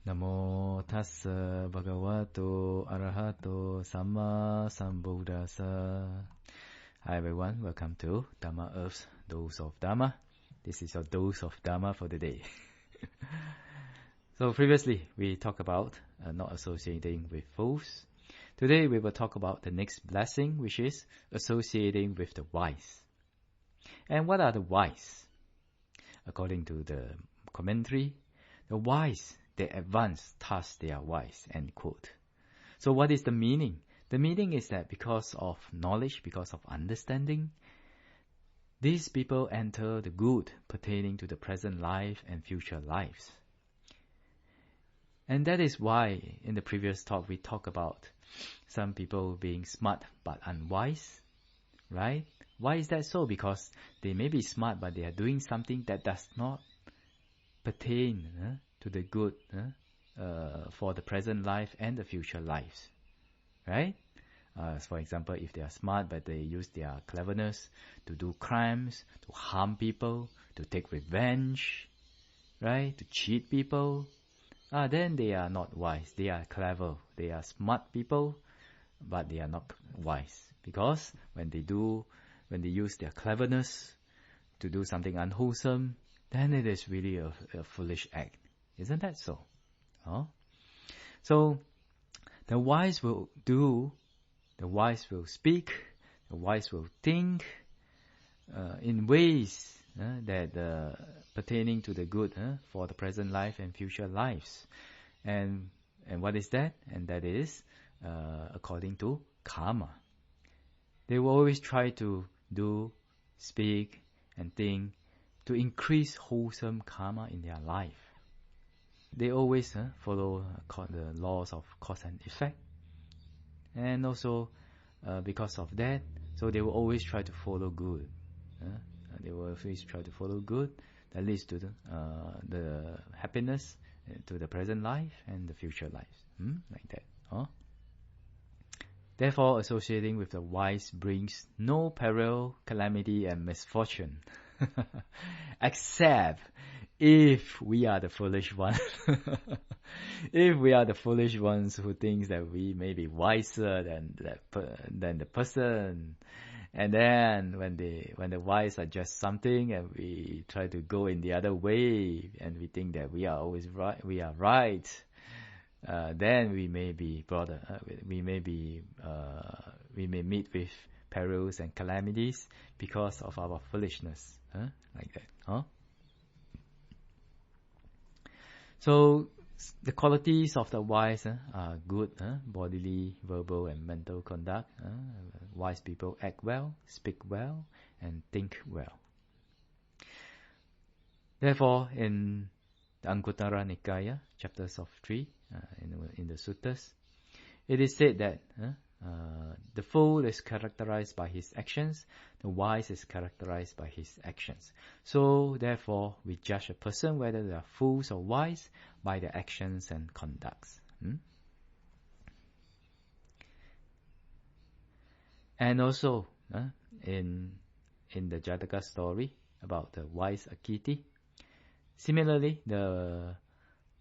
Namo tassa bhagavato arahato samma sambuddhassa. Hi everyone, welcome to Dharma Earth's Dose of Dharma. This is your dose of Dharma for the day. So previously we talked about not associating with fools. Today we will talk about the next blessing, which is associating with the wise. And what are the wise? According to the commentary, the wise, they advance, thus they are wise, end quote. So what is the meaning? The meaning is that because of knowledge, because of understanding, these people enter the good pertaining to the present life and future lives. And that is why in the previous talk we talked about some people being smart but unwise, right? Why is that so? Because they may be smart but they are doing something that does not pertain to the good for the present life and the future lives, right? For example, if they are smart but they use their cleverness to do crimes, to harm people, to take revenge, right? To cheat people, then they are not wise. They are clever. They are smart people, but they are not wise. Because when they use their cleverness to do something unwholesome, then it is really a foolish act. Isn't that so? So, the wise will do, the wise will speak, the wise will think in ways that pertaining to the good for the present life and future lives. And what is that? And that is according to karma. They will always try to do, speak, and think to increase wholesome karma in their life. They always follow the laws of cause and effect. And also, because of that, so they will always try to follow good. They will always try to follow good that leads to the happiness to the present life and the future life. Like that. Therefore, associating with the wise brings no peril, calamity, and misfortune. Except if we are the foolish ones. If we are the foolish ones who thinks that we may be wiser than the person, and then when the wise are just something and we try to go in the other way and we think that we are always right, then we may be we may meet with perils and calamities because of our foolishness, like that. So the qualities of the wise are good, bodily, verbal, and mental conduct. Wise people act well, speak well, and think well. Therefore, in the Anguttara Nikaya, chapters of 3, in the suttas, it is said that the fool is characterized by his actions, the wise is characterized by his actions. So, therefore, we judge a person whether they are fools or wise by their actions and conducts. And also, in the Jataka story about the wise Akiti, similarly,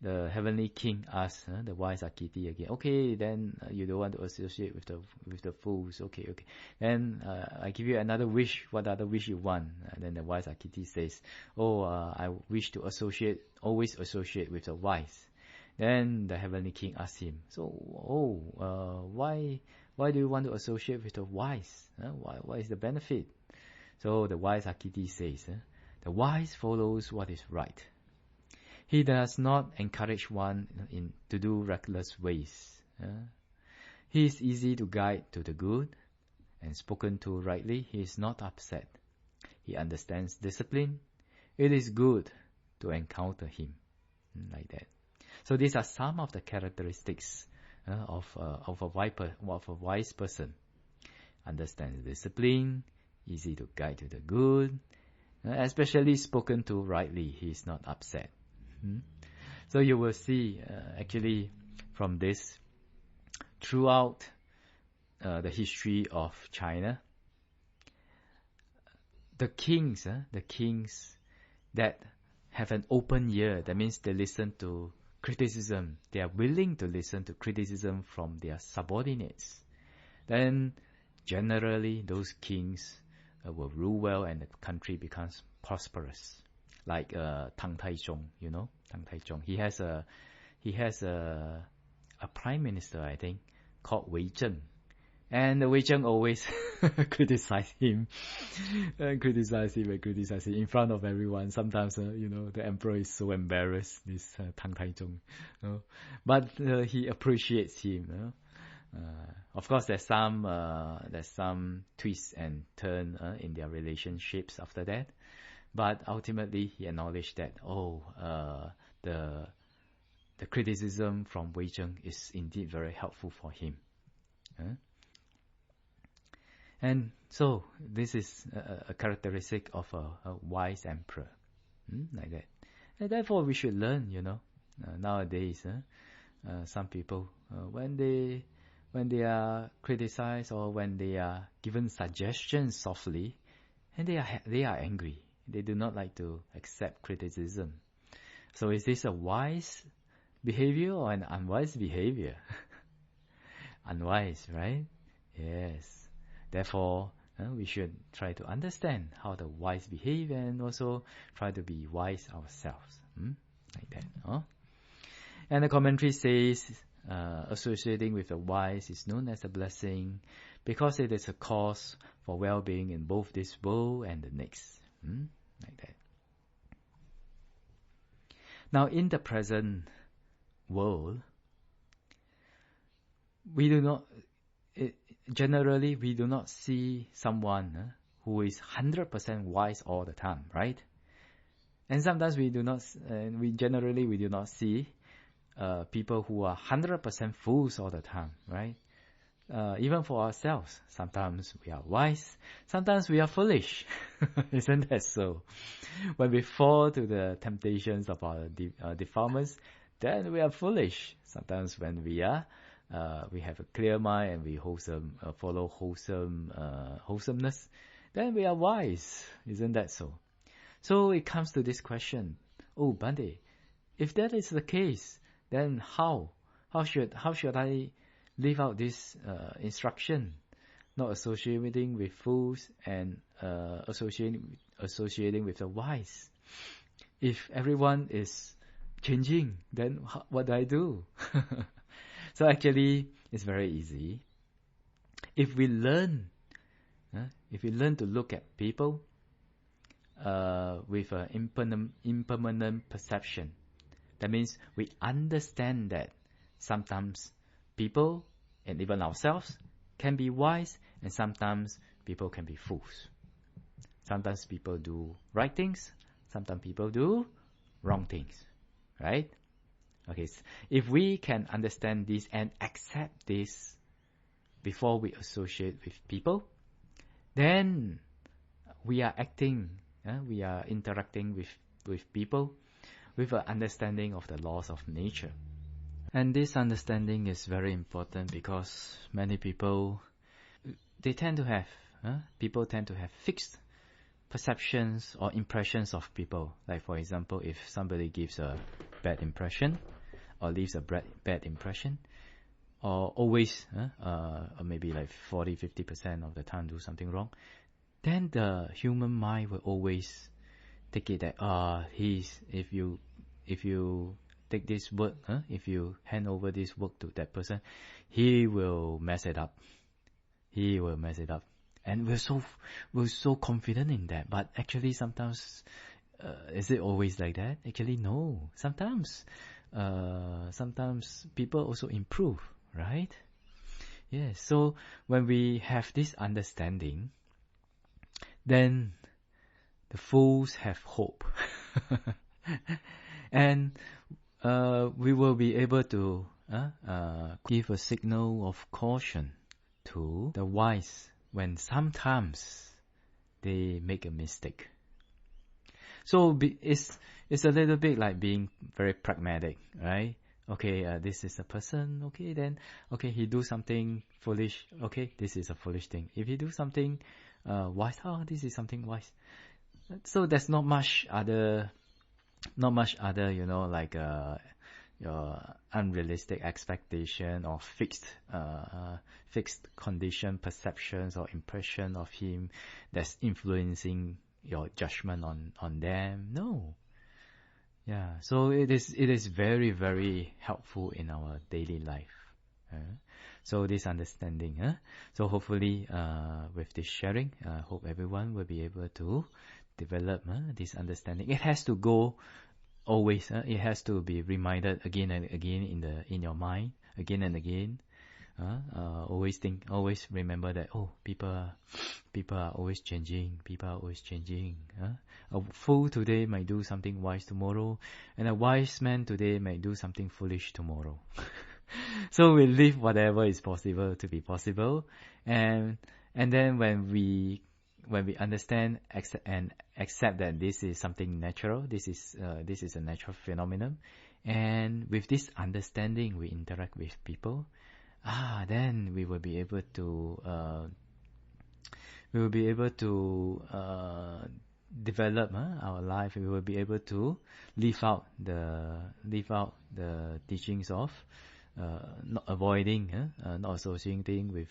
the heavenly king asks the wise Akiti again, okay, then you don't want to associate with the fools, okay. Then I give you another wish. What other wish you want? Then the wise Akiti says, I wish to always associate with the wise. Then the heavenly king asks him, why do you want to associate with the wise? What is the benefit? So the wise Akiti says, the wise follows what is right. He does not encourage one to do reckless ways. He is easy to guide to the good, and spoken to rightly, he is not upset. He understands discipline. It is good to encounter him, like that. So these are some of the characteristics of a wise person. Understands discipline, easy to guide to the good, especially spoken to rightly, he is not upset. So you will see actually from this throughout the history of China, the kings that have an open ear, that means they listen to criticism. They are willing to listen to criticism from their subordinates. Then generally those kings will rule well and the country becomes prosperous. Like Tang Taichung, you know, Tang Taichung. He has a prime minister, I think, called Wei Zheng. And Wei Zheng always criticize him in front of everyone. Sometimes, the emperor is so embarrassed, this Tang Taichung. But he appreciates him. Of course, there's some twists and turn in their relationships after that. But ultimately, he acknowledged that, the criticism from Wei Zheng is indeed very helpful for him. And so, this is a characteristic of a wise emperor, like that. And therefore, we should learn, nowadays, some people, when they are criticized or when they are given suggestions softly, and they are angry. They do not like to accept criticism. So is this a wise behavior or an unwise behavior? Unwise, right? Yes. Therefore, we should try to understand how the wise behave and also try to be wise ourselves. Like that. And the commentary says, associating with the wise is known as a blessing because it is a cause for well-being in both this world and the next. Like that. Now, in the present world, generally we do not see someone who is 100% wise all the time, right? And sometimes we do not see people who are 100% fools all the time, right? Even for ourselves, sometimes we are wise, sometimes we are foolish. Isn't that so? When we fall to the temptations of our defilements, then we are foolish. Sometimes when we have a clear mind and we follow wholesomeness, then we are wise. Isn't that so? So it comes to this question: Bande, if that is the case, then how should I live out this instruction, not associating with fools and associating with the wise? If everyone is changing, then what do I do? So actually, it's very easy. If we learn to look at people with an impermanent perception, that means we understand that sometimes people and even ourselves can be wise, and sometimes people can be fools. Sometimes people do right things, sometimes people do wrong things, right? Okay, so if we can understand this and accept this before we associate with people, then we are interacting with people with an understanding of the laws of nature. And this understanding is very important because many people, people tend to have fixed perceptions or impressions of people. Like for example, if somebody gives a bad impression or leaves a bad impression, or always, or maybe like 40-50% of the time do something wrong, then the human mind will always take it that if you take this work, if you hand over this work to that person, he will mess it up. And we're so confident in that. But actually sometimes, is it always like that? Actually, no. Sometimes people also improve, right? Yes. So when we have this understanding, then the fools have hope. And we will be able to give a signal of caution to the wise when sometimes they make a mistake. So it's a little bit like being very pragmatic, right? Okay, this is a person. Okay, then he do something foolish. Okay, this is a foolish thing. If he do something wise, this is something wise. So there's not much other, your unrealistic expectation or fixed condition perceptions or impression of him that's influencing your judgment on them. No. Yeah, so it is very, very helpful in our daily life. So this understanding. So hopefully with this sharing, I hope everyone will be able to develop this understanding. It has to go always. It has to be reminded again and again in your mind, again and again. Always remember that, people are always changing. People are always changing. A fool today might do something wise tomorrow, and a wise man today might do something foolish tomorrow. So we leave whatever is possible to be possible, and then when we understand and accept that this is something natural, this is a natural phenomenon, and with this understanding we interact with people. Then we will be able to develop our life. We will be able to live out the teachings of not avoiding, not associating with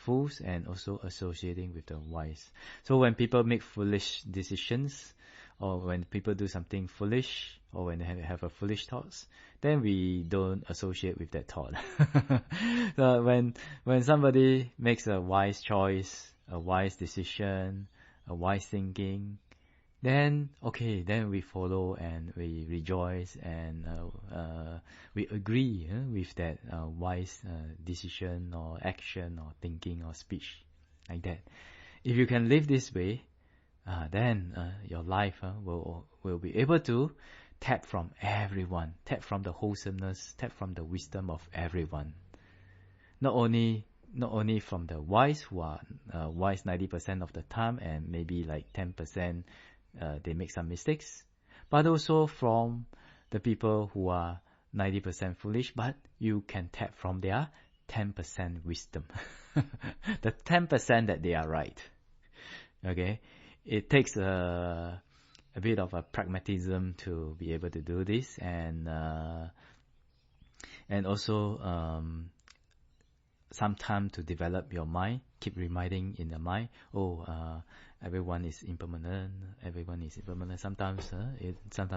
fools, and also associating with the wise. So when people make foolish decisions, or when people do something foolish, or when they have a foolish thoughts, then we don't associate with that thought. So when somebody makes a wise choice, a wise decision, a wise thinking, then we follow and we rejoice, and we agree with that wise decision or action or thinking or speech, like that. If you can live this way, then your life will be able to tap from everyone, tap from the wholesomeness, tap from the wisdom of everyone. Not only from the wise, who are wise 90% of the time, and maybe like 10% they make some mistakes, but also from the people who are 90% foolish, but you can tap from their 10% wisdom. The 10% that they are right. Okay, it takes a bit of a pragmatism to be able to do this, and also some time to develop your mind. Keep reminding in the mind, everyone is impermanent. Sometimes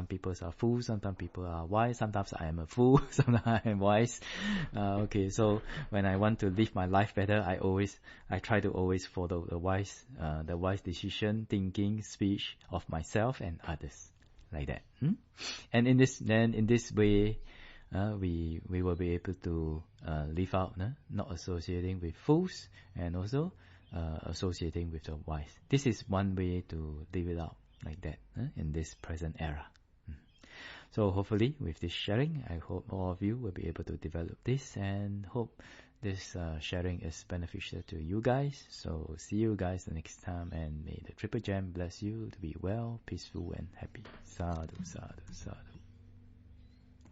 people are fools, sometimes people are wise, sometimes I am a fool, sometimes I am wise. So when I want to live my life better, I try to always follow the wise decision, thinking, speech of myself and others, like that. And in this way, we will be able to live out, not associating with fools, and also associating with the wise. This is one way to live it out, like that, in this present era. So hopefully with this sharing, I hope all of you will be able to develop this, and hope this sharing is beneficial to you guys. So see you guys the next time, and may the Triple Gem bless you to be well, peaceful and happy. Sadhu, sadhu, sadhu.